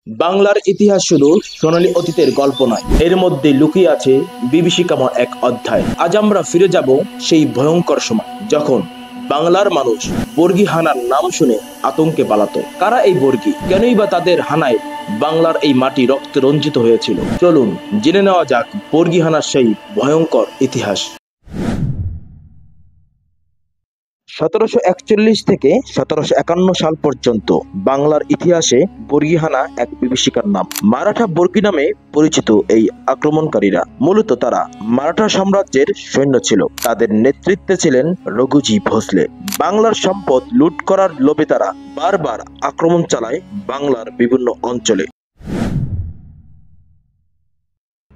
বাংলার ইতিহাস শুধু সোনালী অতীতের গল্প নয়, এর মধ্যে লুকিয়ে আছে বিভীষিকাময় এক অধ্যায়। আজ আমরা ফিরে যাব সেই ভয়ঙ্কর সময় যখন বাংলার মানুষ বর্গী হানার নাম শুনে আতঙ্কে পালাতো। কারা এই বর্গী, কেনই বা তাদের হানায় বাংলার এই মাটি রক্তে রঞ্জিত হয়েছিল? চলুন জেনে নেওয়া যাক বর্গী হানার সেই ভয়ঙ্কর ইতিহাস। 1741 থেকে 1751 সাল পর্যন্ত বাংলার ইতিহাসে বর্গীহানা এক বিভীষিকার নাম। মারাঠা বর্গী নামে পরিচিত এই আক্রমণকারীরা মূলত তারা মারাঠা সাম্রাজ্যের সৈন্য ছিল। তাদের নেতৃত্বে ছিলেন রঘুজি ভোসলে। বাংলার সম্পদ লুট করার লোভে তারা বারবার আক্রমণ চালায় বাংলার বিভিন্ন অঞ্চলে।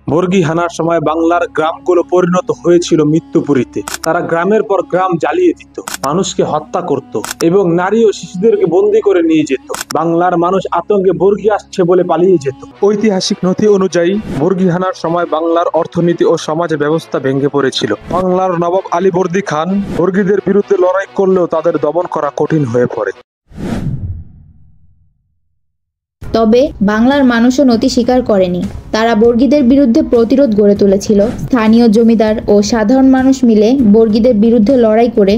বর্গী হানার সময় বাংলার গ্রামগুলো পরিণত হয়েছিল মৃত্যুপুরীতে। তারা গ্রামের পর গ্রাম জ্বালিয়ে দিত, মানুষকে হত্যা করত এবং নারী ও শিশুদেরকে বন্দী করে নিয়ে যেত। বাংলার মানুষ আতঙ্কে বর্গী আসছে বলে পালিয়ে যেত। ঐতিহাসিক নথি অনুযায়ী বর্গী হানার সময় বাংলার অর্থনীতি ও সমাজ ব্যবস্থা ভেঙে পড়েছিল। বাংলার নবাব আলীবর্দী খান বর্গীদের বিরুদ্ধে লড়াই করলেও তাদের দমন করা কঠিন হয়ে পড়ে। তবে বাংলার মানুষও নতি স্বীকার করেনি। তারা বর্গীদের বিরুদ্ধে প্রতিরোধ গড়ে তুলেছিল। স্থানীয় জমিদার ও সাধারণ মানুষ মিলে বর্গীদের বিরুদ্ধে লড়াই করে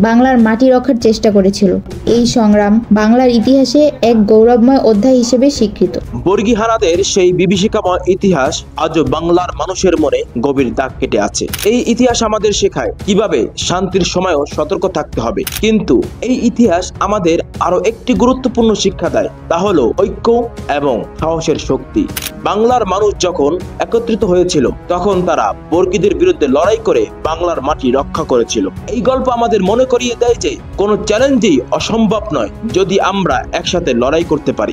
বাংলার মাটি রক্ষার চেষ্টা করেছিল। এই সংগ্রাম বাংলার ইতিহাসে এক গৌরবময় অধ্যায় হিসেবে স্বীকৃত। বর্গী হানাদের সেই বিভীষিকাময় ইতিহাস আজও বাংলার মানুষের মনে গভীর দাগ কেটে আছে। এই ইতিহাস আমাদের শেখায় কিভাবে শান্তির সময়ও সতর্ক থাকতে হবে। কিন্তু এই ইতিহাস আমাদের আরো একটি গুরুত্বপূর্ণ শিক্ষা দেয়, তা হলো ঐক্য এবং সাহসের শক্তি। বাংলার মানুষ যখন একত্রিত হয়েছিল তখন তারা বর্গীদের বিরুদ্ধে লড়াই করে বাংলার মাটি রক্ষা করেছিল। এই গল্প আমাদের মনে করিয়ে দেয় যে কোনো চ্যালেঞ্জই অসম্ভব নয় যদি আমরা একসাথে লড়াই করতে পারি।